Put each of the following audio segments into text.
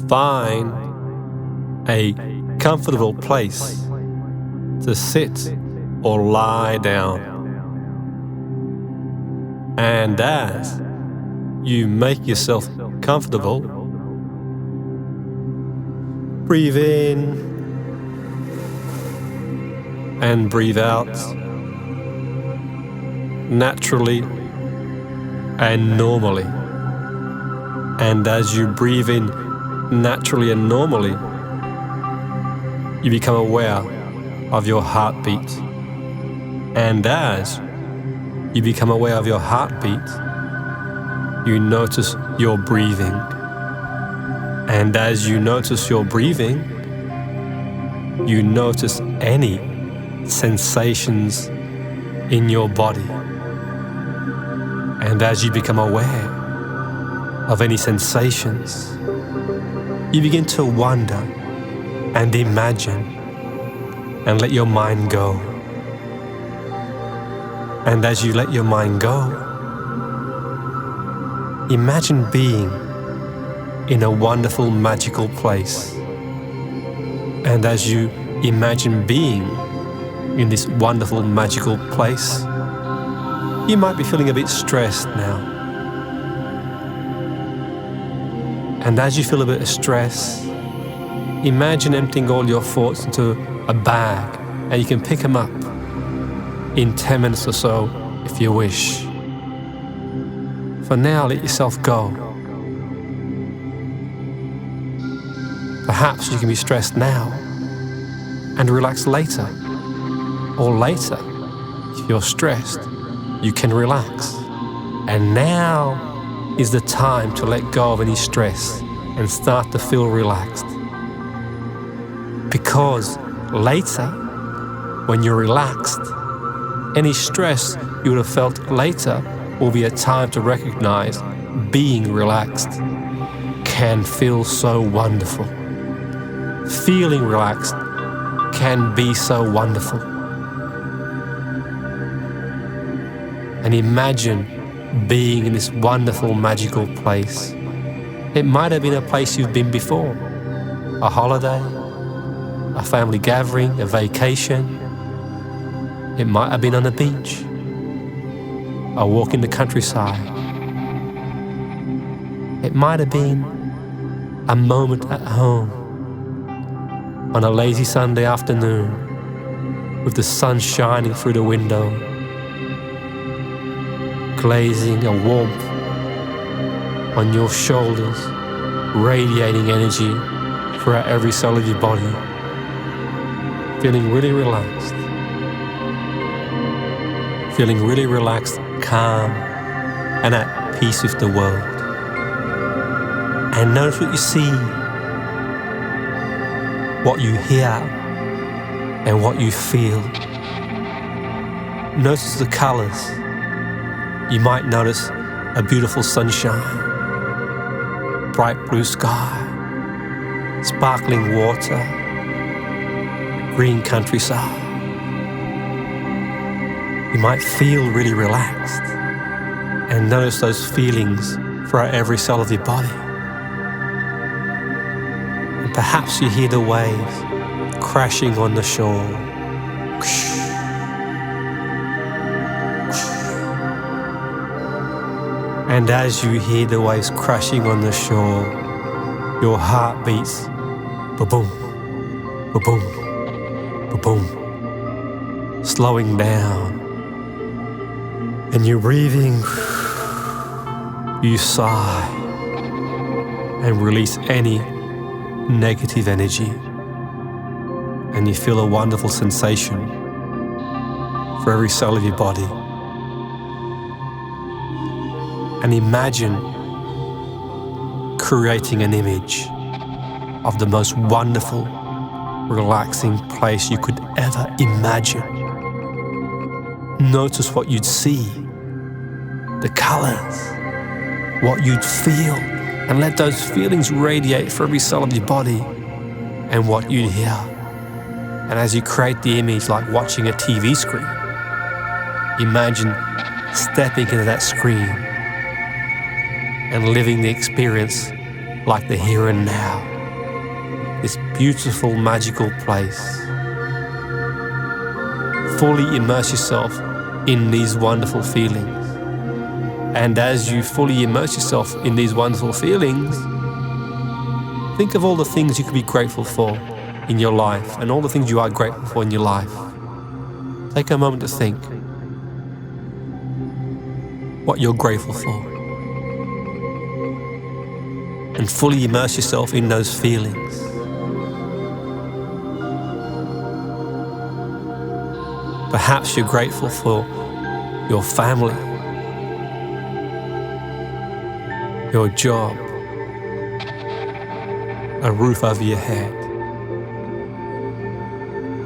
Find a comfortable place to sit or lie down. And as you make yourself comfortable, breathe in and breathe out naturally and normally. And as you breathe in naturally and normally, you become aware of your heartbeat. And as you become aware of your heartbeat, you notice your breathing. And as you notice your breathing, you notice any sensations in your body. And as you become aware of any sensations, you begin to wonder and imagine and let your mind go. And as you let your mind go, imagine being in a wonderful, magical place. And as you imagine being in this wonderful, magical place, you might be feeling a bit stressed now. And as you feel a bit of stress, imagine emptying all your thoughts into a bag, and you can pick them up in 10 minutes or so if you wish. For now, let yourself go. Perhaps you can be stressed now and relax later. Or later, if you're stressed, you can relax. And now is the time to let go of any stress and start to feel relaxed. Because later, when you're relaxed, any stress you would have felt later will be a time to recognize being relaxed can feel so wonderful. Feeling relaxed can be so wonderful. And imagine being in this wonderful, magical place. It might have been a place you've been before, a holiday, a family gathering, a vacation. It might have been on a beach, a walk in the countryside. It might have been a moment at home on a lazy Sunday afternoon with the sun shining through the window, glazing a warmth on your shoulders, radiating energy throughout every cell of your body, feeling really relaxed. Feeling really relaxed, calm, and at peace with the world. And notice what you see, what you hear, and what you feel. Notice the colors. You might notice a beautiful sunshine, bright blue sky, sparkling water, green countryside. You might feel really relaxed and notice those feelings throughout every cell of your body. And perhaps you hear the waves crashing on the shore. And as you hear the waves crashing on the shore, your heart beats ba-boom, ba-boom, ba-boom, slowing down. And you're breathing, you sigh and release any negative energy. And you feel a wonderful sensation for every cell of your body. And imagine creating an image of the most wonderful, relaxing place you could ever imagine. Notice what you'd see, the colors, what you'd feel, and let those feelings radiate for every cell of your body, and what you'd hear. And as you create the image like watching a TV screen, imagine stepping into that screen and living the experience like the here and now. this beautiful, magical place. Fully immerse yourself in these wonderful feelings. And as you fully immerse yourself in these wonderful feelings, think of all the things you could be grateful for in your life and all the things you are grateful for in your life. Take a moment to think what you're grateful for. And fully immerse yourself in those feelings. Perhaps you're grateful for your family, your job, a roof over your head,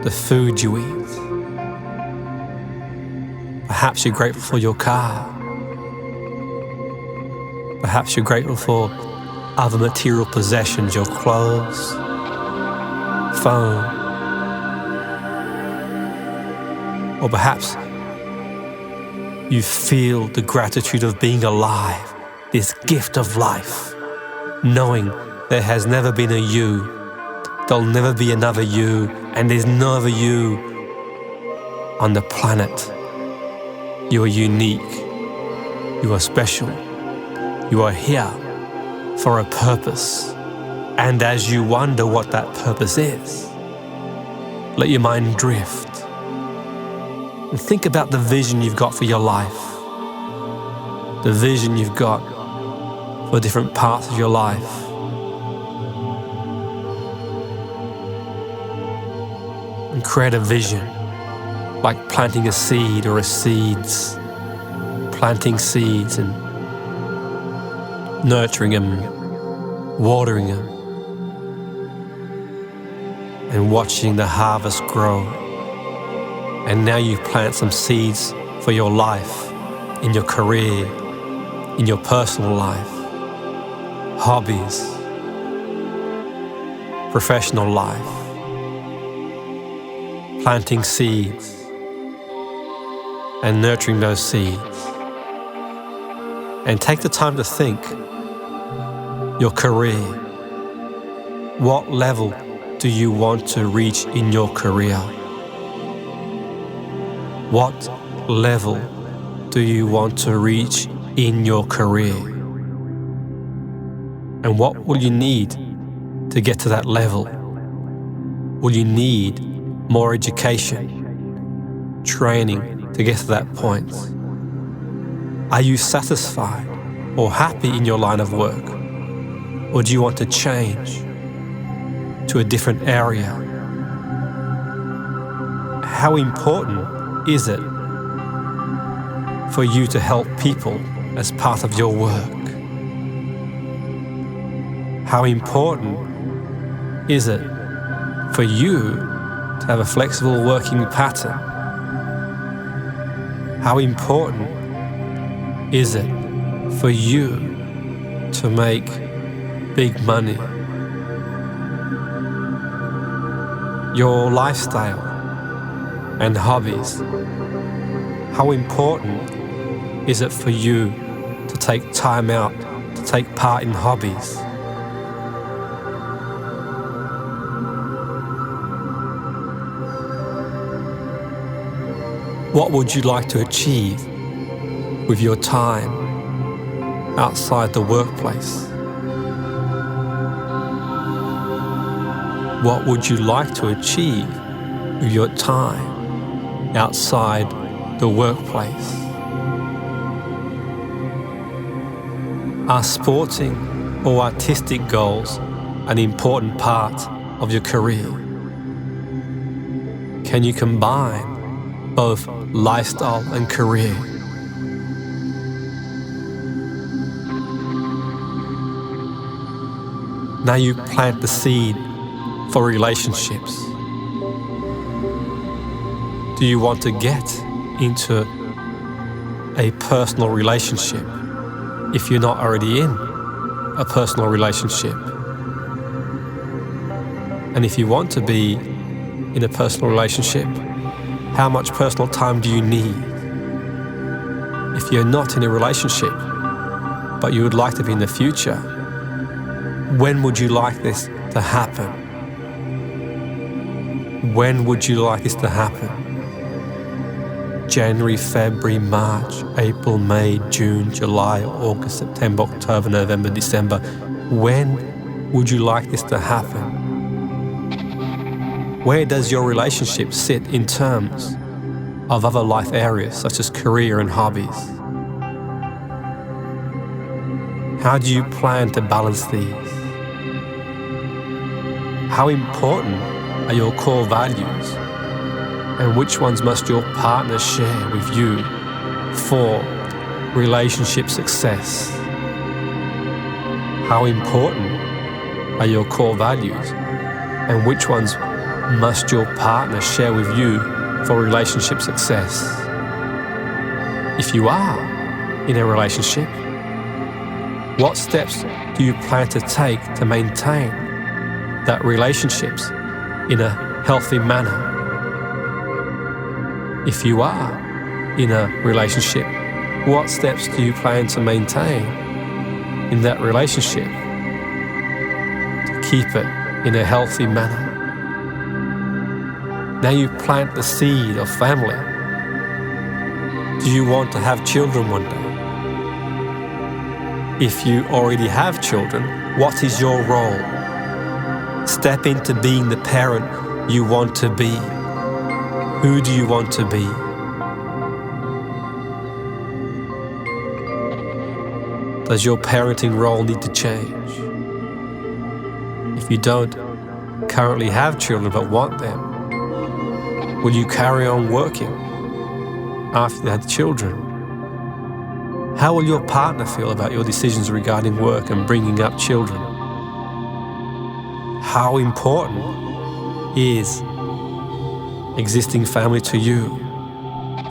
the food you eat. Perhaps you're grateful for your car. Perhaps you're grateful for other material possessions, your clothes, phone. Or perhaps you feel the gratitude of being alive, this gift of life, knowing there has never been a you, there'll never be another you, and there's no other you on the planet. You are unique, you are special, you are here for a purpose. And as you wonder what that purpose is, let your mind drift. And think about the vision you've got for your life, the vision you've got for different parts of your life. And create a vision, like planting a seed or planting seeds and nurturing them, watering them, and watching the harvest grow. And now you plant some seeds for your life, in your career, in your personal life, hobbies, professional life. Planting seeds and nurturing those seeds. And take the time to think, your career. What level do you want to reach in your career? What level do you want to reach in your career? And what will you need to get to that level? Will you need more education, training to get to that point? Are you satisfied or happy in your line of work? Or do you want to change to a different area? How important is it for you to help people as part of your work? How important is it for you to have a flexible working pattern? How important is it for you to make big money? Your lifestyle and hobbies. How important is it for you to take time out to take part in hobbies? What would you like to achieve with your time outside the workplace? What would you like to achieve with your time outside the workplace? Are sporting or artistic goals an important part of your career? Can you combine both lifestyle and career? Now you plant the seed for relationships. Do you want to get into a personal relationship if you're not already in a personal relationship? And if you want to be in a personal relationship, how much personal time do you need? If you're not in a relationship, but you would like to be in the future, when would you like this to happen? When would you like this to happen? January, February, March, April, May, June, July, August, September, October, November, December. When would you like this to happen? Where does your relationship sit in terms of other life areas such as career and hobbies? How do you plan to balance these? How important are your core values, and which ones must your partner share with you for relationship success? How important are your core values, and which ones must your partner share with you for relationship success? If you are in a relationship, what steps do you plan to take to maintain that relationships in a healthy manner? If you are in a relationship, what steps do you plan to maintain in that relationship to keep it in a healthy manner? Now you plant the seed of family. Do you want to have children one day? If you already have children, what is your role? Step into being the parent you want to be. Who do you want to be? Does your parenting role need to change? If you don't currently have children but want them, will you carry on working after you had children? How will your partner feel about your decisions regarding work and bringing up children? How important is existing family to you?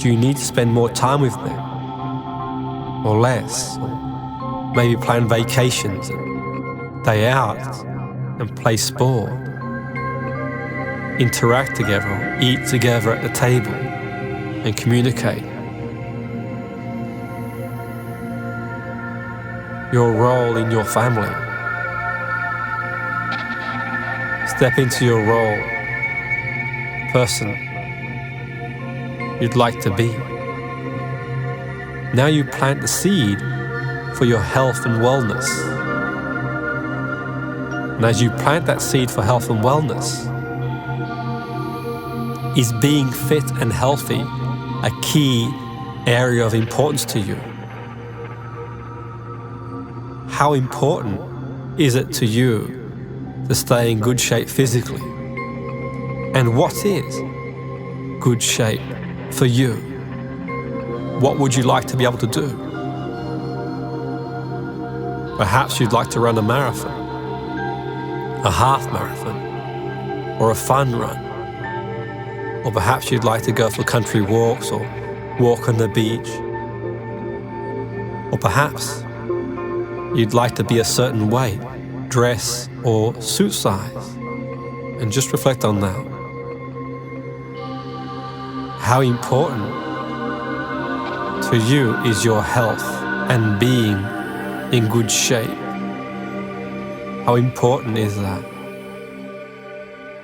Do you need to spend more time with them? Or less? Or maybe plan vacations and day out and play sport? Interact together, or eat together at the table and communicate. Your role in your family. Step into your role, person you'd like to be. Now you plant the seed for your health and wellness. And as you plant that seed for health and wellness, is being fit and healthy a key area of importance to you? How important is it to you to stay in good shape physically? And what is good shape for you? What would you like to be able to do? Perhaps you'd like to run a marathon, a half marathon, or a fun run. Or perhaps you'd like to go for country walks or walk on the beach. Or perhaps you'd like to be a certain weight, dress or suit size. And just reflect on that. How important to you is your health and being in good shape? How important is that?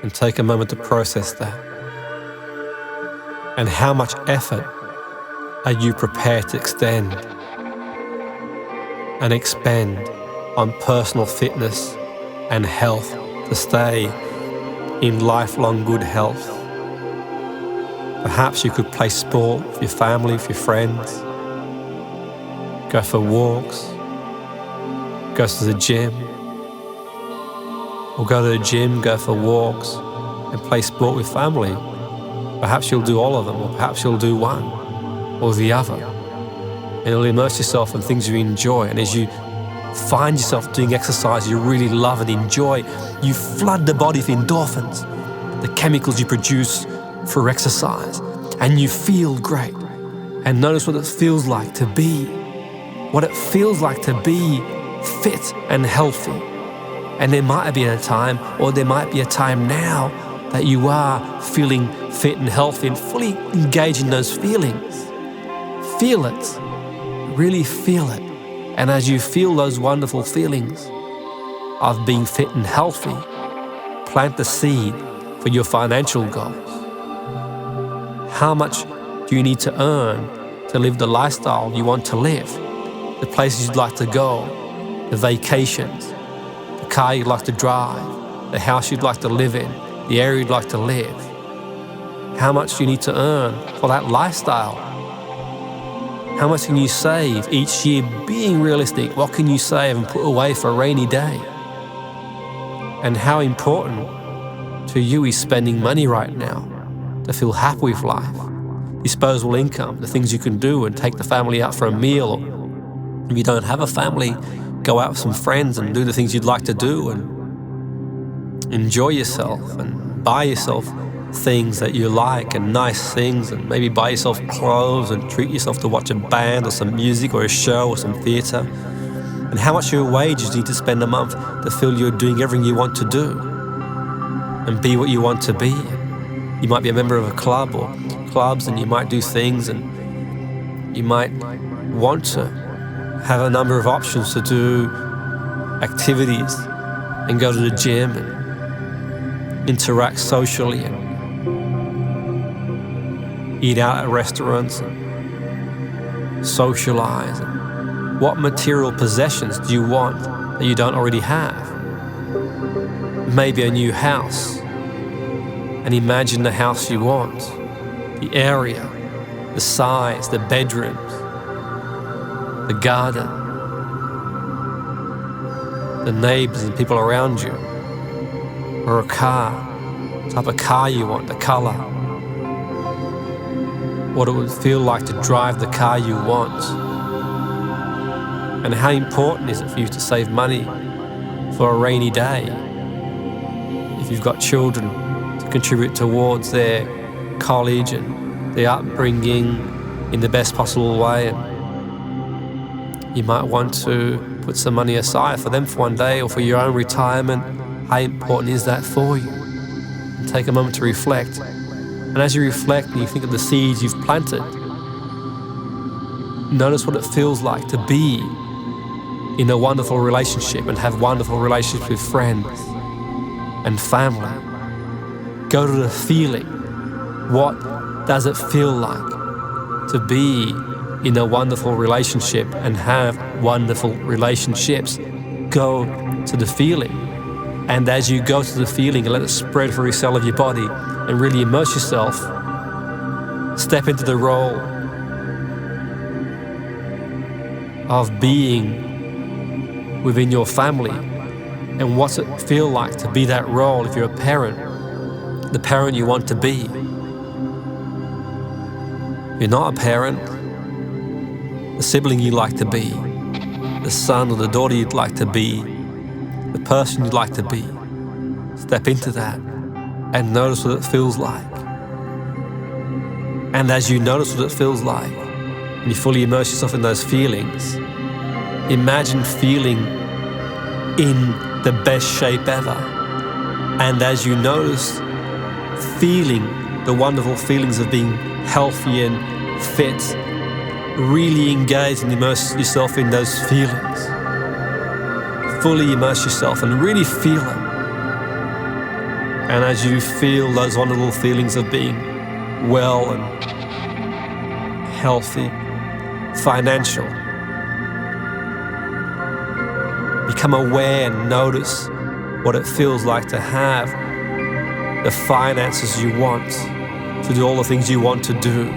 And take a moment to process that. And how much effort are you prepared to extend and expend on personal fitness and health to stay in lifelong good health? Perhaps you could play sport with your family, with your friends, go for walks, go to the gym, or go to the gym, go for walks, and play sport with family. Perhaps you'll do all of them, or perhaps you'll do one or the other. And you'll immerse yourself in things you enjoy. And as you find yourself doing exercise you really love and enjoy, you flood the body with endorphins, the chemicals you produce for exercise, and you feel great. And notice what it feels like to be, fit and healthy. And there might be a time, or there might be a time now, that you are feeling fit and healthy and fully engage in those feelings. Feel it, really feel it. And as you feel those wonderful feelings of being fit and healthy, plant the seed for your financial goals? How much do you need to earn to live the lifestyle you want to live? The places you'd like to go, the vacations, the car you'd like to drive, the house you'd like to live in, the area you'd like to live. How much do you need to earn for that lifestyle? How much can you save each year? Being realistic, what can you save and put away for a rainy day? And how important to you is spending money right now to feel happy with life? Disposable income, the things you can do and take the family out for a meal, or if you don't have a family, go out with some friends and do the things you'd like to do and enjoy yourself and buy yourself things that you like and nice things, and maybe buy yourself clothes and treat yourself to watch a band or some music or a show or some theatre. And how much of your wages do you need to spend a month to feel you're doing everything you want to do and be what you want to be? You might be a member of a club or clubs, and you might do things, and you might want to have a number of options to do activities and go to the gym and interact socially and eat out at restaurants and socialize. And what material possessions do you want that you don't already have? Maybe a new house, and imagine the house you want, the area, the size, the bedrooms, the garden, the neighbors and people around you, or a car, the type of car you want, the color, what it would feel like to drive the car you want. And how important is it for you to save money for a rainy day? If you've got children, to contribute towards their college and their upbringing in the best possible way. And you might want to put some money aside for them for one day or for your own retirement. How important is that for you? And take a moment to reflect. And as you reflect and you think of the seeds you've planted, notice what it feels like to be in a wonderful relationship and have wonderful relationships with friends and family. Go to the feeling. What does it feel like to be in a wonderful relationship and have wonderful relationships? Go to the feeling. And as you go to the feeling and let it spread through every cell of your body and really immerse yourself, step into the role of being within your family. And what's it feel like to be that role if you're a parent, the parent you want to be? If you're not a parent, the sibling you'd like to be, the son or the daughter you'd like to be, the person you'd like to be. Step into that and notice what it feels like. And as you notice what it feels like, and you fully immerse yourself in those feelings, imagine feeling in the best shape ever. And as you notice, feeling the wonderful feelings of being healthy and fit, really engage and immerse yourself in those feelings. Fully immerse yourself and really feel it. And as you feel those wonderful feelings of being well and healthy, financial, become aware and notice what it feels like to have the finances you want to do all the things you want to do.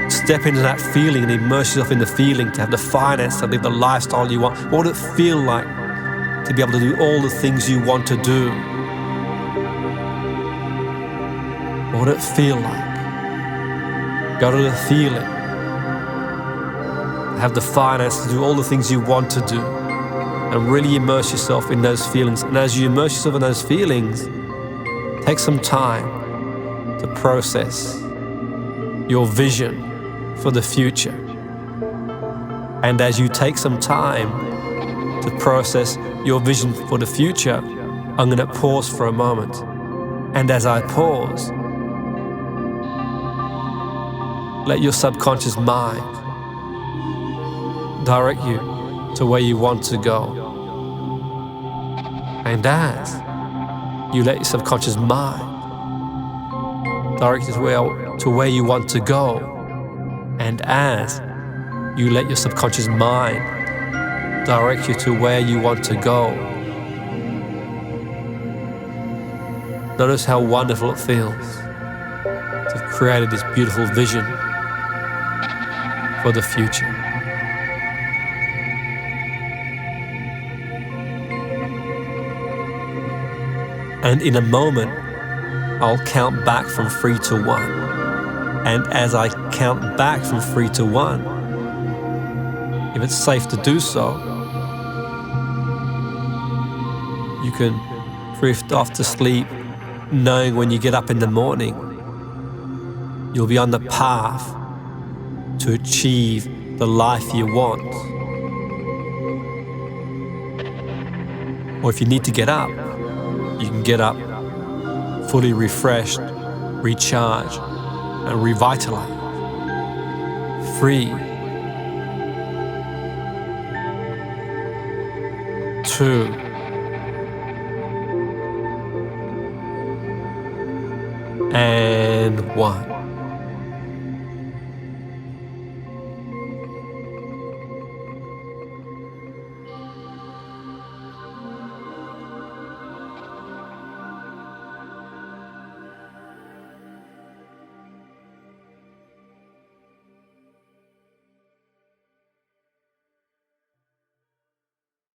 Step into that feeling and immerse yourself in the feeling to have the finance to live the lifestyle you want. What would it feel like to be able to do all the things you want to do? What would it feel like? Go to the feeling. Have the finance to do all the things you want to do. And really immerse yourself in those feelings. And as you immerse yourself in those feelings, take some time to process your vision for the future. And as you take some time to process your vision for the future, I'm going to pause for a moment. And as I pause, let your subconscious mind direct you to where you want to go. And as you let your subconscious mind direct you to where you want to go. And as you let your subconscious mind direct you to where you want to go, notice how wonderful it feels to have created this beautiful vision for the future. And in a moment, I'll count back from 3 to 1. And as I count back from 3 to 1, if it's safe to do so, you can drift off to sleep knowing when you get up in the morning, you'll be on the path to achieve the life you want. Or if you need to get up, you can get up fully refreshed, recharged, and revitalized, free, 2, and 1.